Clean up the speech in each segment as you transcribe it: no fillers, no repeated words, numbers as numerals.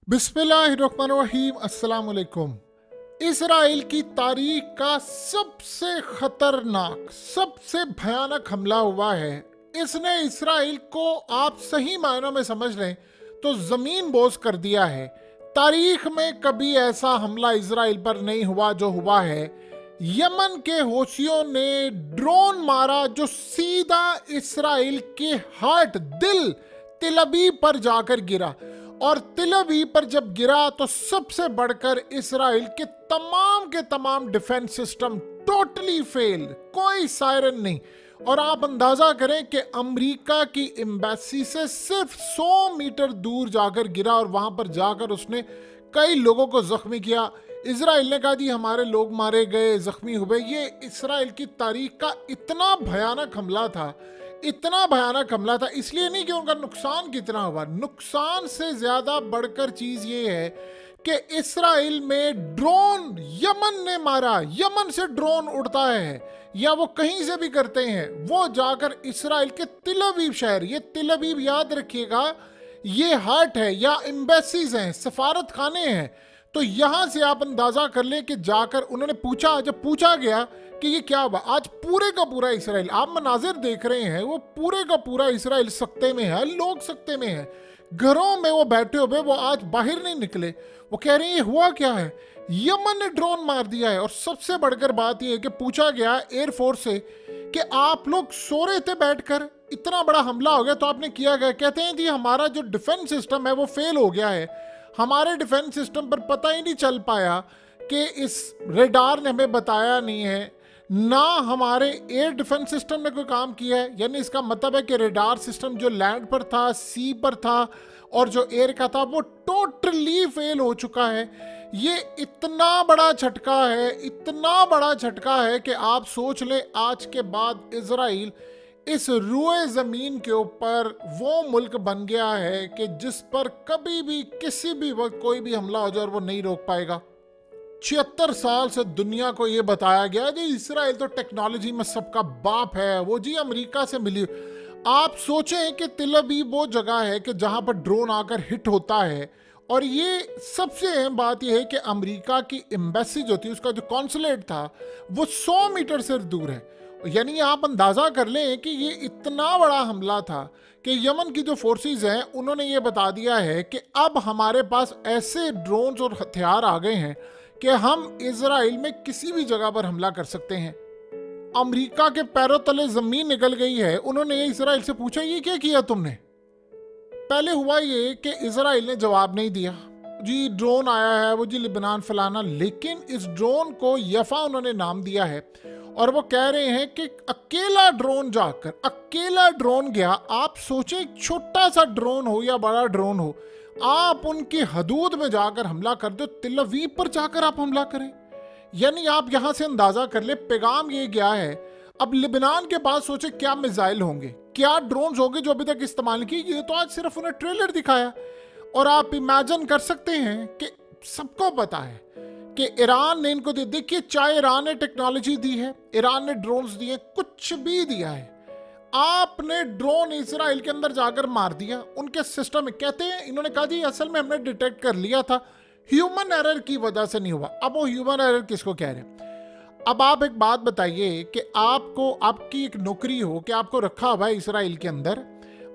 बिस्मिल्लाहिर्रहमानिर्रहीम। अस्सलाम वालेकुम। इसराइल की तारीख का सबसे खतरनाक, सबसे भयानक हमला हुआ है। इसने इसराइल को, आप सही मायनों में समझ लें तो जमीन बोझ कर दिया है। तारीख में कभी ऐसा हमला इसराइल पर नहीं हुआ जो हुआ है। यमन के हौसियों ने ड्रोन मारा जो सीधा इसराइल के हार्ट, दिल तिल अबीब पर जाकर गिरा। और तिल अबीब पर जब गिरा तो सबसे बढ़कर इसराइल के तमाम डिफेंस सिस्टम टोटली फेल, कोई सायरन नहीं। और आप अंदाजा करें कि अमेरिका की एम्बेसी से सिर्फ 100 मीटर दूर जाकर गिरा और वहां पर जाकर उसने कई लोगों को जख्मी किया। इसराइल ने कहा जी हमारे लोग मारे गए, जख्मी हुए। ये इसराइल की तारीख का इतना भयानक हमला था, इतना भयानक हमला था। इसलिए नहीं कि उनका नुकसान कितना हुआ, नुकसान से ज्यादा बढ़कर चीज ये है कि इसराइल में ड्रोन यमन ने मारा। यमन से ड्रोन उड़ता है या वो कहीं से भी करते हैं, वो जाकर इसराइल के तिल अबीब शहर, ये तिल अबीब याद रखिएगा, ये हार्ट है या एम्बेसीज हैं, सफारत खाने हैं। तो यहां से आप अंदाजा कर लें कि जाकर उन्होंने पूछा, जब पूछा गया कि ये क्या हुआ, आज पूरे का पूरा इसराइल, आप मनाजिर देख रहे हैं, वो पूरे का पूरा इसराइल सकते में है, लोग सकते में हैं, घरों में वो बैठे हुए, वो आज बाहर नहीं निकले। वो कह रहे हैं ये हुआ क्या है, यमन ने ड्रोन मार दिया है। और सबसे बढ़कर बात यह है कि पूछा गया एयरफोर्स से कि आप लोग सो रहे थे बैठकर, इतना बड़ा हमला हो गया तो आपने किया गया। कहते हैं जी हमारा जो डिफेंस सिस्टम है वो फेल हो गया है, हमारे डिफेंस सिस्टम पर पता ही नहीं चल पाया कि इस रेडार ने हमें बताया नहीं है, ना हमारे एयर डिफेंस सिस्टम ने कोई काम किया है। यानी इसका मतलब है कि रेडार सिस्टम जो लैंड पर था, सी पर था और जो एयर का था वो टोटली फेल हो चुका है। ये इतना बड़ा झटका है, इतना बड़ा झटका है कि आप सोच लें आज के बाद इजराइल इस रुए जमीन के ऊपर वो मुल्क बन गया है कि जिस पर कभी भी किसी भी वक्त कोई भी हमला हो जाए और वो नहीं रोक पाएगा। 76 साल से दुनिया को ये बताया गया जी इसराइल तो टेक्नोलॉजी में सबका बाप है, वो जी अमेरिका से मिली। आप सोचें कि तिल अबीब वो जगह है कि जहां पर ड्रोन आकर हिट होता है। और ये सबसे अहम बात यह है कि अमेरिका की एम्बेसी जो थी, उसका जो कॉन्सुलेट था वो 100 मीटर से दूर है। यानी आप अंदाजा कर लें कि ये इतना बड़ा हमला था कि यमन की जो फोर्सेस हैं उन्होंने ये बता दिया है कि अब हमारे पास ऐसे ड्रोन्स और हथियार आ गए हैं कि हम इजराइल में किसी भी जगह पर हमला कर सकते हैं। अमेरिका के पैरों तले जमीन निकल गई है। उन्होंने इजराइल से पूछा ये क्या किया तुमने। पहले हुआ ये कि इजराइल ने जवाब नहीं दिया, जी ड्रोन आया है, वो जी लिबनान फलाना, लेकिन इस ड्रोन को यफा उन्होंने नाम दिया है। और वो कह रहे हैं कि अकेला ड्रोन जाकर, अकेला ड्रोन गया। आप सोचें छोटा सा ड्रोन हो या बड़ा ड्रोन हो, आप उनकी हदूद में जाकर हमला कर दो, तिल अवीव पर जाकर आप हमला करें। यानी आप यहां से अंदाजा कर ले, पैगाम ये गया है। अब लिबनान के पास सोचे क्या मिसाइल होंगे, क्या ड्रोन होंगे जो अभी तक इस्तेमाल की, ये तो आज सिर्फ उन्हें ट्रेलर दिखाया। और आप इमेजिन कर सकते हैं कि सबको पता है कि ईरान ने इनको देखिए, चाहे ईरान ने टेक्नोलॉजी दी है, ईरान ने ड्रोन्स दिए, कुछ भी दिया है, आपने ड्रोन इसराइल के अंदर जाकर मार दिया। उनके सिस्टम में कहते हैं, इन्होंने कहा जी असल में हमने डिटेक्ट कर लिया था, ह्यूमन एरर की वजह से नहीं हुआ। अब वो ह्यूमन एरर किसको कह रहे हैं। अब आप एक बात बताइए कि आपको, आपकी एक नौकरी हो कि आपको रखा हुआ है इसराइल के अंदर,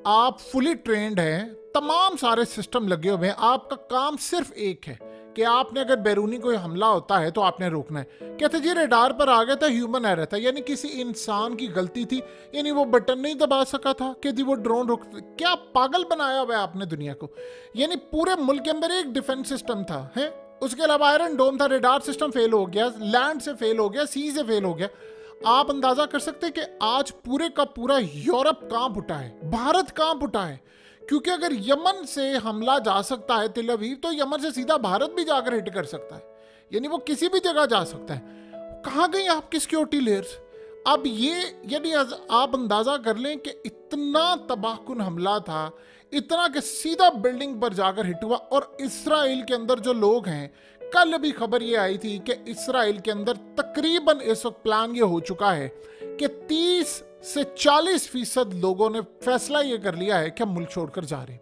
आप फुली ट्रेंड हैं, तमाम सारे सिस्टम लगे हुए हैं, आपका काम सिर्फ एक है कि आपने अगर बैरूनी कोई हमला होता है तो आपने रोकना है। कहते जी रेडार पर आ गया था, ह्यूमन एरर था, यानी किसी इंसान की गलती थी, यानी वो बटन नहीं दबा सका था कि जी वो ड्रोन रोक। क्या पागल बनाया हुआ है आपने दुनिया को। यानी पूरे मुल्क के अंदर एक डिफेंस सिस्टम था है, उसके अलावा आयरन डोम था, रेडार सिस्टम फेल हो गया, लैंड से फेल हो गया, सी से फेल हो गया। आप अंदाजा कर सकते हैं कि आज पूरे का पूरा यूरोप कांप उठा है, भारत कांप उठा है। क्योंकि अगर यमन से हमला जा सकता है तिल अवीव, तो यमन से सीधा भारत भी जाकर हिट कर सकता है, यानी वो किसी भी जगह जा सकता है। कहाँ गई आपकी सिक्योरिटी लेयर्स। अब ये यानी आप अंदाजा कर लें कि इतना तबाहकुन हमला था, इतना कि सीधा बिल्डिंग पर जाकर हिट हुआ। और इसराइल के अंदर जो लोग हैं, कल भी खबर ये आई थी कि इसराइल के अंदर तकरीबन इस वक्त प्लान ये हो चुका है कि 30 से 40% लोगों ने फैसला ये कर लिया है कि हम मुल्क छोड़कर जा रहे हैं।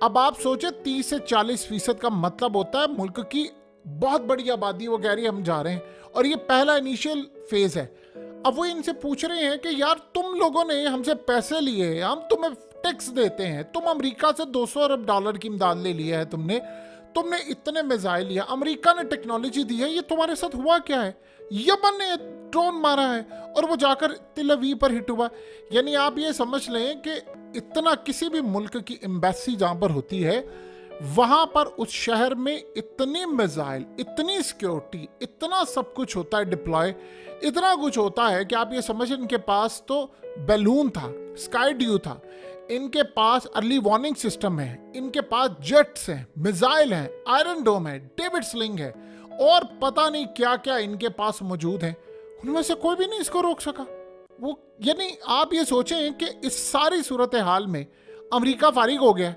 अब आप सोचे 30 से 40% का मतलब होता है मुल्क की बहुत बड़ी आबादी वो कह रही है हम जा रहे हैं, और ये पहला इनिशियल फेज है। अब वो इनसे पूछ रहे हैं कि यार तुम लोगों ने हमसे पैसे लिए, हम तुम्हें टैक्स देते हैं, तुम अमेरिका से 200 अरब डॉलर की इमदाद ले लिया है, तुमने इतने मिसाइल लिया, अमेरिका ने टेक्नोलॉजी दी है, ये तुम्हारे साथ हुआ क्या है? यमन ने ड्रोन मारा है और वो जाकर तिल अवीव पर हिट हुआ। यानी आप ये समझ लें कि इतना किसी भी मुल्क की एम्बेसी जहां पर होती है वहां पर उस शहर में इतनी मिसाइल, इतनी सिक्योरिटी, इतना सब कुछ होता है डिप्लॉय, इतना कुछ होता है कि आप ये समझ, इनके पास तो बैलून था, स्काई ड्यू था, इनके पास अर्ली वार्निंग सिस्टम है, इनके पास जेट्स हैं, मिसाइल हैं, आयरन डोम है, डेविड स्लिंग है, और पता नहीं क्या क्या इनके पास मौजूद है। उनमें से कोई भी नहीं इसको रोक सका। वो यानी आप ये सोचें कि इस सारी सूरत हाल में अमेरिका फारिग हो गया,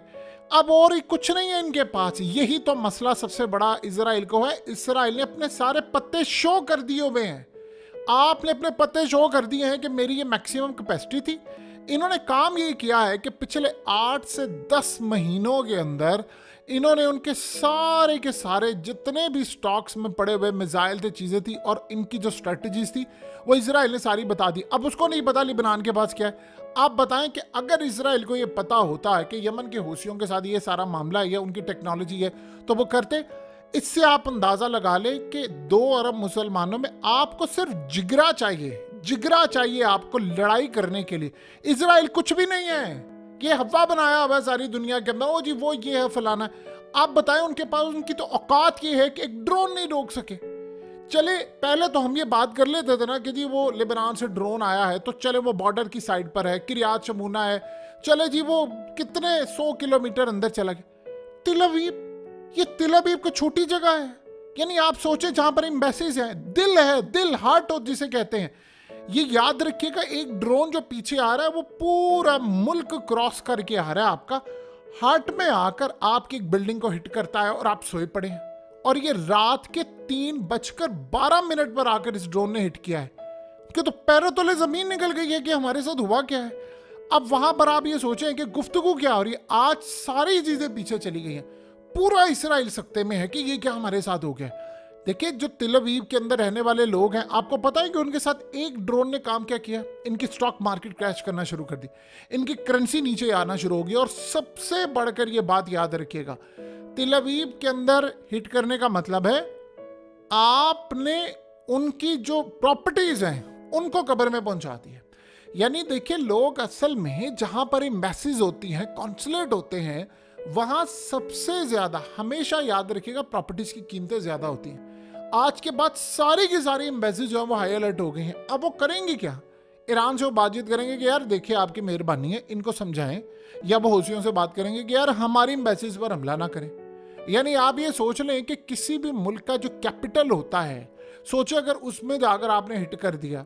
अब और कुछ नहीं है इनके पास। यही तो मसला सबसे बड़ा इजराइल को है। इजराइल ने अपने सारे पत्ते शो कर दिए हुए हैं। आपने अपने पत्ते शो कर दिए हैं कि मेरी ये मैक्सिमम कैपेसिटी थी। इन्होंने काम ये किया है कि पिछले 8 से 10 महीनों के अंदर इन्होंने उनके सारे के सारे जितने भी स्टॉक्स में पड़े हुए मिसाइल थे, चीज़ें थी, और इनकी जो स्ट्रेटजीज थी वो इजराइल ने सारी बता दी। अब उसको नहीं पता लिबनान के पास क्या है। आप बताएं कि अगर इजराइल को ये पता होता है कि यमन के हूसियों के साथ ये सारा मामला है या उनकी टेक्नोलॉजी है तो वो करते। इससे आप अंदाजा लगा ले कि 2 अरब मुसलमानों में आपको सिर्फ जिगरा चाहिए आपको लड़ाई करने के लिए। इजराइल कुछ भी नहीं है, ये हवा बनाया हुआ है सारी दुनिया के अंदर, ओ जी वो ये है फलाना। आप बताएं उनके पास, उनकी तो औकात ये है कि एक ड्रोन नहीं रोक सके। चले पहले तो हम ये बात कर लेते थे ना कि जी वो लेबनान से ड्रोन आया है तो चले वो बॉर्डर की साइड पर है, किरियात शमूना है, चले जी वो कितने 100 किलोमीटर अंदर चला गया। तिल अवीव, ये तिल अवीव को छोटी जगह है। यानी आप सोचें जहां पर एम्बेसीज हैं, दिल है, दिल हार्ट हो जिसे कहते हैं। ये याद रखिएगा, एक ड्रोन जो पीछे आ रहा है वो पूरा मुल्क क्रॉस करके आ रहा है, आपका हार्ट में आकर आपकी एक बिल्डिंग को हिट करता है और आप सोए पड़े हैं। और ये रात के 3:12 पर आकर इस ड्रोन ने हिट किया है कि तो पैरों तले जमीन निकल गई है कि हमारे साथ हुआ क्या है। अब वहां पर आप ये सोचें कि गुफ्तगू क्या हो रही है। आज सारी चीजें पीछे चली गई हैं, पूरा इसराइल सकते में है कि ये क्या हमारे साथ हो गया। देखिए जो तिल अवीव के अंदर रहने वाले लोग हैं, आपको पता है कि उनके साथ एक ड्रोन ने काम क्या किया? इनकी स्टॉक मार्केट क्रैश करना शुरू कर दी, इनकी करेंसी नीचे आना शुरू होगी। और सबसे बढ़कर ये बात याद रखिएगा, तिल अवीव के अंदर हिट करने का मतलब है आपने उनकी जो प्रॉपर्टीज हैं उनको कब्र में पहुंचा दी है। यानी देखिए लोग असल में जहां पर एम्बेसीज होती हैं, कॉन्सुलेट होते हैं, वहां सबसे ज्यादा हमेशा याद रखिएगा प्रॉपर्टीज की कीमतें ज्यादा होती हैं। आज के बाद सारी की सारी एम्बेसीज जो है वो हाई अलर्ट हो गई हैं। अब वो करेंगे क्या? ईरान से वो बातचीत करेंगे कि यार देखिए आपकी मेहरबानी है, इनको समझाएं, या वो हूसियों से बात करेंगे कि यार हमारी एम्बेसीज पर हमला ना करें। यानी आप ये सोच लें कि किसी भी मुल्क का जो कैपिटल होता है, सोचे अगर उसमें जाकर आपने हिट कर दिया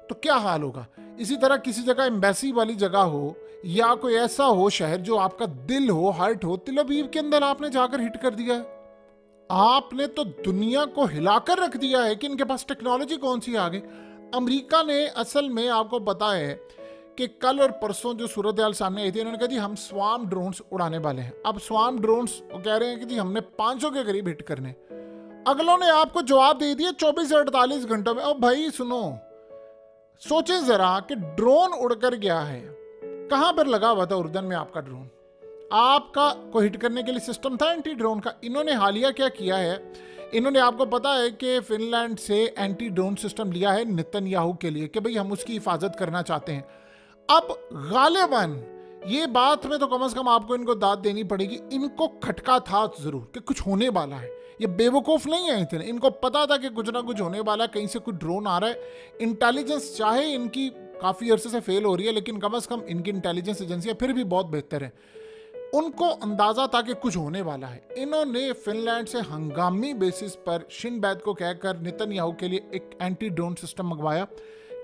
तो क्या हाल होगा। इसी तरह किसी जगह एम्बेसी वाली जगह हो या कोई ऐसा हो शहर जो आपका दिल हो, हार्ट हो, तिल अवीव के अंदर आपने जाकर हिट कर दिया है, आपने तो दुनिया को हिलाकर रख दिया है कि इनके पास टेक्नोलॉजी कौन सी आ गई। अमेरिका ने असल में आपको पता है कि कल और परसों जो सूरत हाल सामने आई थी, उन्होंने कहा जी हम स्वार्म ड्रोन्स उड़ाने वाले हैं। अब स्वार्म ड्रोन्स वो कह रहे हैं कि जी हमने 500 के करीब हिट करने। अगलों ने आपको जवाब दे दिया 24 से 48 घंटों में। अब भाई सुनो, सोचें जरा कि ड्रोन उड़कर गया है, कहां पर लगा हुआ था उर्दन में आपका ड्रोन, आपका को हिट करने के लिए सिस्टम था एंटी ड्रोन का। इन्होंने हालिया क्या किया है, इन्होंने आपको पता है कि फिनलैंड से एंटी ड्रोन सिस्टम लिया है नेतन्याहू के लिए कि भाई हम उसकी हिफाजत करना चाहते हैं। अब गालिबन ये बात में तो कम से कम आपको इनको दाद देनी पड़ेगी, इनको खटका था जरूर कि कुछ होने वाला है। ये बेवकूफ़ नहीं है इतने, इनको पता था कि कुछ ना कुछ होने वाला है, कहीं से कुछ ड्रोन आ रहा है। इंटेलिजेंस चाहे इनकी काफ़ी अरसे से फेल हो रही है, लेकिन कम से कम इनकी इंटेलिजेंस एजेंसियाँ फिर भी बहुत बेहतर है। उनको अंदाज़ा था कि कुछ होने वाला है। इन्होंने फिनलैंड से हंगामी बेसिस पर शिनबैद को कहकर नेतन्याहू के लिए एक एंटी ड्रोन सिस्टम मंगवाया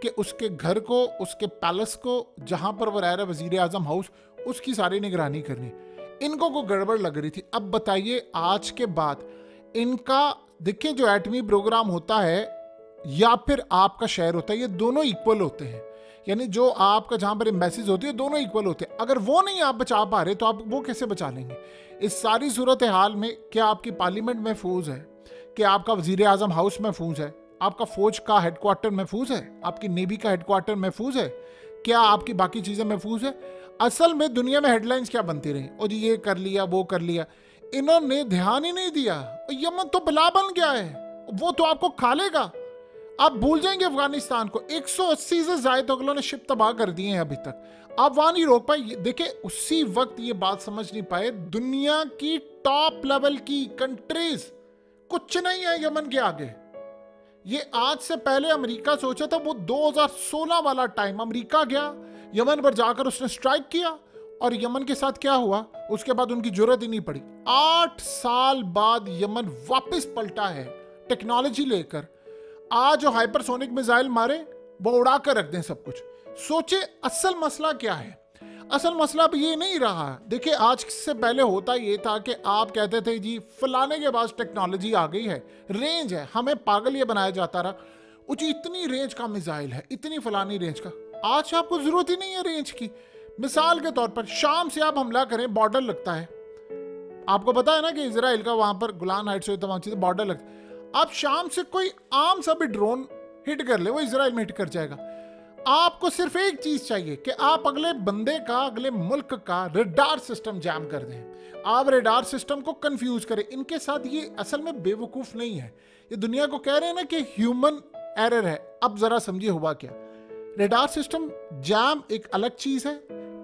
कि उसके घर को, उसके पैलेस को, जहां पर वो रह रहा है वजीर आजम हाउस, उसकी सारी निगरानी करनी। इनको को गड़बड़ लग रही थी। अब बताइए आज के बाद इनका देखिए जो एटमी प्रोग्राम होता है या फिर आपका शहर होता है, ये दोनों इक्वल होते हैं। यानी जो आपका जहां पर एम्बेसीज होती है दोनों इक्वल होते हैं, अगर वो नहीं आप बचा पा रहे तो आप वो कैसे बचा लेंगे? इस सारी सूरत हाल में क्या आपकी पार्लियामेंट महफूज है? क्या आपका वजीर आजम हाउस महफूज है? आपका फौज का हेडक्वार्टर महफूज है? आपकी नेवी का हेडक्वार्टर महफूज है? क्या आपकी बाकी चीजें महफूज है? असल में दुनिया में हेडलाइंस क्या बनती रही, और जी ये कर लिया वो कर लिया, इन्होंने ध्यान ही नहीं दिया। यमन तो बला बन गया है, वो तो आपको खा लेगा। आप भूल जाएंगे अफगानिस्तान को, 180 से ज्यादा अगलों ने शिप तबाह कर दिए हैं अभी तक, आप वहां नहीं रोक पाए। देखिए उसी वक्त ये बात समझ नहीं पाए, दुनिया की टॉप लेवल की कंट्रीज कुछ नहीं है यमन के आगे। ये आज से पहले अमेरिका सोचा था, वो 2016 वाला टाइम, अमेरिका गया यमन पर जाकर उसने स्ट्राइक किया, और यमन के साथ क्या हुआ उसके बाद उनकी जरूरत ही नहीं पड़ी। 8 साल बाद यमन वापस पलटा है टेक्नोलॉजी लेकर। आज जो हाइपरसोनिक मिसाइल मारे वो उड़ा कर रख दें सब कुछ। सोचे असल मसला क्या है? असल मसला अब ये नहीं रहा। देखिए आज से पहले होता ये था कि आप कहते थे जी फलाने के पास टेक्नोलॉजी आ गई है, रेंज है, हमें पागल ये बनाया जाता रहा, जी इतनी रेंज का मिसाइल है, इतनी फलानी रेंज का। आज आपको जरूरत ही नहीं है रेंज की। मिसाल के तौर पर शाम से आप हमला करें, बॉर्डर लगता है, आपको पता है ना कि इजराइल का वहां पर गुलान हाइट्स और तमाम चीजें बॉर्डर लगता है। आप शाम से कोई आम सा भी ड्रोन हिट कर ले, वो इजराइल में हिट कर जाएगा। आपको सिर्फ एक चीज चाहिए कि आप अगले बंदे का, अगले मुल्क का रडार सिस्टम जैम कर दें। आप रडार सिस्टम को कंफ्यूज करें। इनके साथ ये असल में बेवकूफ नहीं है, ये दुनिया को कह रहे हैं ना कि ह्यूमन एरर है। अब जरा समझिए हुआ क्या। रडार सिस्टम जैम एक अलग चीज है,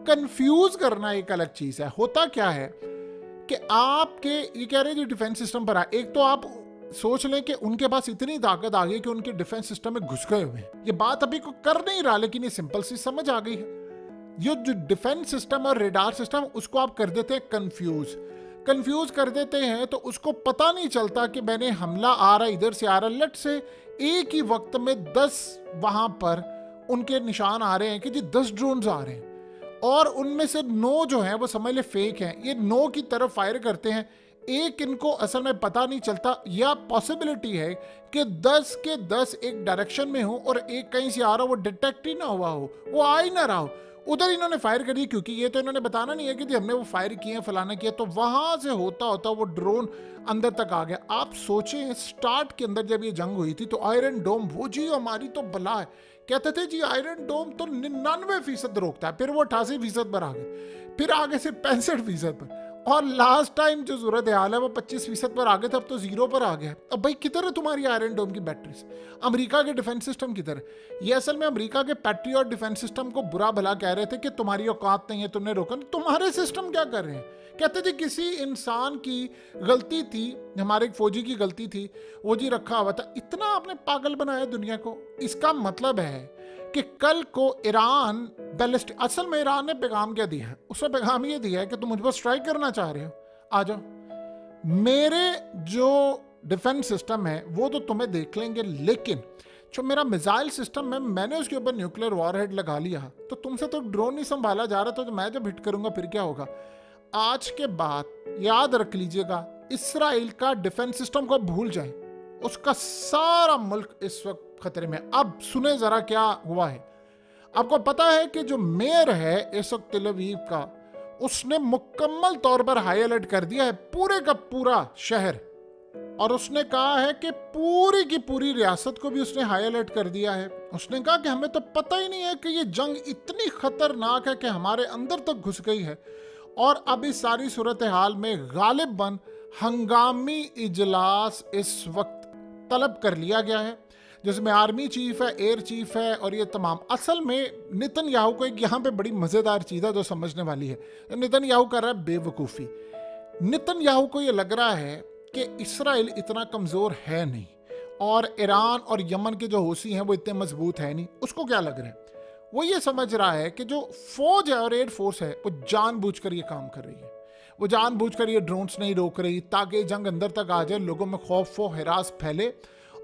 कंफ्यूज करना एक अलग चीज है। होता क्या है कि आपके ये कह रहे हैं जो डिफेंस सिस्टम पर है, एक तो आप सोच लें कि उनके पास इतनी ताकत आ गई कि उनके डिफेंस सिस्टम में घुस गए हुए। ये बात अभी को कर नहीं रहा, लेकिन ये सिंपल सी समझ आ गई है। ये जो डिफेंस सिस्टम और रेडार सिस्टम, उसको आप कर देते हैं कंफ्यूज कर देते हैं, तो उसको पता नहीं चलता कि मैंने हमला आ रहा इधर से आ रहा। लट से एक ही वक्त में 10 वहां पर उनके निशान आ रहे हैं कि जी 10 ड्रोन आ रहे हैं, और उनमें से 9 जो है वो समझ ले फेक हैं। ये 9 की तरफ फायर करते हैं, एक इनको असल में पता नहीं चलता। या पॉसिबिलिटी है कि 10 के 10 एक डायरेक्शन में हो और एक कहीं से आ रहा हो, वो डिटेक्ट ही ना हुआ हो, वो आ ही ना रहा हो, उधर इन्होंने फायर करी। क्योंकि ये तो इन्होंने बताना नहीं है कि हमने वो फायर किए, फलाना किया, तो वहां से होता होता वो ड्रोन अंदर तक आ गया। आप सोचें स्टार्ट के अंदर जब ये जंग हुई थी तो आयरन डोम, वो जी हमारी तो बला है, कहते थे जी आयरन डोम तो 99% रोकता है, फिर वो 88% पर आ गए, फिर आगे से 65% पर, और लास्ट टाइम जो सूरत हाल है वो 25% पर आ गए थे, अब तो 0 पर आ गया। अब भाई किधर है तुम्हारी आयरन डोम की बैटरीज? अमेरिका के डिफेंस सिस्टम किधर है? ये असल में अमेरिका के पैट्रियट डिफेंस सिस्टम को बुरा भला कह रहे थे कि तुम्हारी औकात नहीं है, तुमने रोका। तुम्हारे सिस्टम क्या कर रहे हैं? कहते थे किसी इंसान की गलती थी, हमारे एक फौजी की गलती थी, वो जी रखा हुआ था। इतना आपने पागल बनाया दुनिया को। इसका मतलब है कि कल को ईरान बैलिस्टिक, असल में ईरान ने पैगाम क्या दिया है? उसने पैगाम ये दिया है कि तुम मुझ पर स्ट्राइक करना चाह रहे हो, आ जाओ, मेरे जो डिफेंस सिस्टम है वो तो तुम्हें देख लेंगे, लेकिन जो मेरा मिसाइल सिस्टम है मैंने उसके ऊपर न्यूक्लियर वॉरहेड लगा लिया, तो तुमसे तो ड्रोन नहीं संभाला जा रहा था, तो मैं जब हिट करूंगा फिर क्या होगा? आज के बाद याद रख लीजिएगा, इसराइल का डिफेंस सिस्टम को भूल जाएं, उसका सारा मुल्क इस वक्त खतरे में। अब सुने जरा क्या हुआ है। आपको पता है कि जो मेयर है इस वक्त तेल अवीव का, उसने मुकम्मल तौर पर हाई अलर्ट कर दिया है पूरे का पूरा शहर, और उसने कहा है कि पूरी की पूरी रियासत को भी उसने हाई अलर्ट कर दिया है। उसने कहा कि हमें तो पता ही नहीं है कि ये जंग इतनी खतरनाक है कि हमारे अंदर तक घुस गई है, और अब इस सारी सूरत हाल में गालिबन हंगामी इजलास इस वक्त तलब कर लिया गया है, जिसमें आर्मी चीफ है, एयर चीफ है, और ये तमाम। असल में नेतन्याहू को एक यहाँ पे बड़ी मज़ेदार चीज़ है जो समझने वाली है। नेतन्याहू कर रहा है बेवकूफ़ी। नेतन्याहू को ये लग रहा है कि इसराइल इतना कमज़ोर है नहीं, और ईरान और यमन के जो हूसी हैं वो इतने मजबूत है नहीं। उसको क्या लग रहा है? वो ये समझ रहा है कि जो फौज है और एयर फोर्स है वो जानबूझकर ये काम कर रही है, वो जानबूझकर ये ड्रोन्स नहीं रोक रही ताकि जंग अंदर तक आ जाए, लोगों में खौफ व हिरास फैले,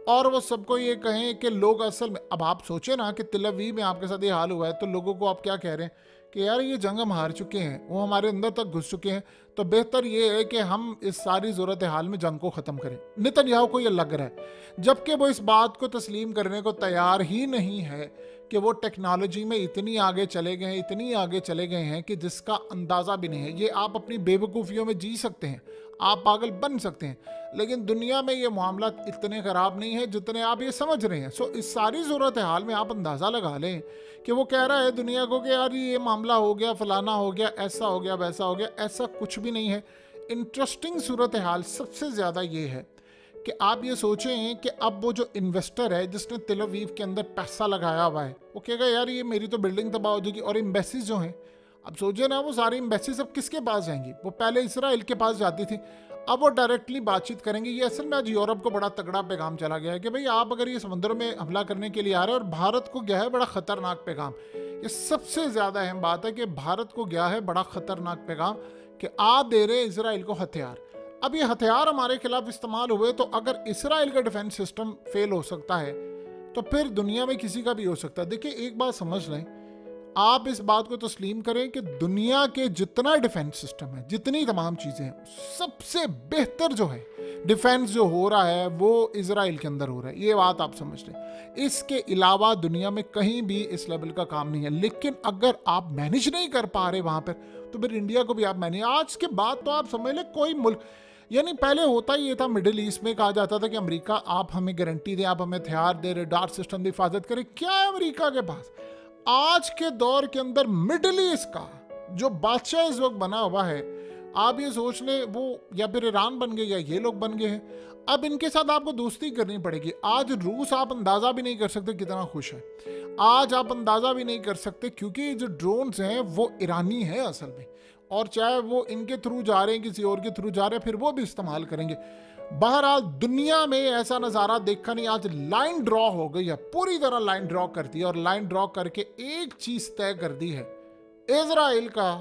और वो सबको ये कहें कि लोग असल में, अब आप सोचें ना कि तेल अवीव में आपके साथ ये हाल हुआ है, तो लोगों को आप क्या कह रहे हैं कि यार ये जंग हम हार चुके हैं, वो हमारे अंदर तक घुस चुके हैं, तो बेहतर ये है कि हम इस सारी ज़रूरत हाल में जंग को ख़त्म करें। नेतन्याहू को ये लग रहा है, जबकि वो इस बात को तस्लीम करने को तैयार ही नहीं है कि वो टेक्नोलॉजी में इतनी आगे चले गए हैं, इतनी आगे चले गए हैं कि जिसका अंदाज़ा भी नहीं है। ये आप अपनी बेवकूफ़ियों में जी सकते हैं, आप पागल बन सकते हैं, लेकिन दुनिया में ये मामला इतने ख़राब नहीं है जितने आप ये समझ रहे हैं। सो इस सारी सूरत हाल में आप अंदाज़ा लगा लें कि वो कह रहा है दुनिया को कि यार ये मामला हो गया, फलाना हो गया, ऐसा हो गया, वैसा हो गया। ऐसा कुछ भी नहीं है। इंटरेस्टिंग सूरत हाल सबसे ज़्यादा ये है कि आप ये सोचें कि अब वो जो इन्वेस्टर है जिसने तेल अवीव के अंदर पैसा लगाया हुआ है, वो कहेगा यार ये मेरी तो बिल्डिंग तबाह हो जाएगी। और एम्बेसीज जो हैं, अब सोचिए ना, वो सारी एम्बेसीज अब किसके पास जाएंगी? वो पहले इसराइल के पास जाती थी, अब वो डायरेक्टली बातचीत करेंगे। ये असल में आज यूरोप को बड़ा तगड़ा पैगाम चला गया है कि भाई आप अगर ये समुद्र में हमला करने के लिए आ रहे हैं, और भारत को गया है बड़ा खतरनाक पैगाम। ये सबसे ज़्यादा अहम बात है कि भारत को गया है बड़ा खतरनाक पैगाम कि आप दे रहे हैं इसराइल को हथियार। अब ये हथियार हमारे खिलाफ इस्तेमाल हुए तो अगर इसराइल का डिफेंस सिस्टम फेल हो सकता है तो फिर दुनिया में किसी का भी हो सकता है। देखिए एक बात समझ लें, आप इस बात को तस्लीम करें कि दुनिया के जितना डिफेंस सिस्टम है, जितनी तमाम चीज़ें हैं, सबसे बेहतर जो है डिफेंस जो हो रहा है वो इसराइल के अंदर हो रहा है। ये बात आप समझ लें। इसके अलावा दुनिया में कहीं भी इस लेवल का काम नहीं है। लेकिन अगर आप मैनेज नहीं कर पा रहे वहाँ पर, तो फिर इंडिया को भी आप मैनेज, आज के बाद तो आप समझ लें कोई मुल्क, यानी पहले होता ही ये था, मिडिल ईस्ट में कहा जाता था कि अमेरिका आप हमें गारंटी दें, आप हमें हथियार दे, रडार सिस्टम की हिफाजत करें। क्या है अमेरिका के पास? आज के दौर के अंदर मिडिल ईस्ट का जो बादशाह इस वक्त बना हुआ है, आप ये सोच लें वो या फिर ईरान बन गए या ये लोग बन गए हैं। अब इनके साथ आपको दोस्ती करनी पड़ेगी। आज रूस आप अंदाज़ा भी नहीं कर सकते कितना खुश है। आज आप अंदाज़ा भी नहीं कर सकते क्योंकि जो ड्रोन्स हैं वो ईरानी हैं असल में, और चाहे वो इनके थ्रू जा रहे हैं, किसी और के थ्रू जा रहे हैं, फिर वो भी इस्तेमाल करेंगे। बहरहाल दुनिया में ऐसा नज़ारा देखा नहीं। आज लाइन ड्रॉ हो गई है, पूरी तरह लाइन ड्रॉ कर दी, और लाइन ड्रॉ करके एक चीज़ तय कर दी है, इजराइल का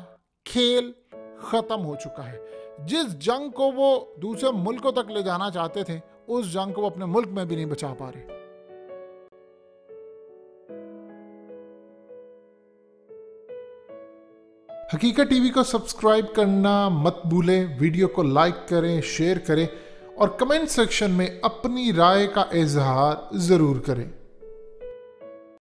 खेल ख़त्म हो चुका है। जिस जंग को वो दूसरे मुल्कों तक ले जाना चाहते थे, उस जंग को वो अपने मुल्क में भी नहीं बचा पा रहे। हकीकत टीवी को सब्सक्राइब करना मत भूलें, वीडियो को लाइक करें, शेयर करें और कमेंट सेक्शन में अपनी राय का इजहार ज़रूर करें।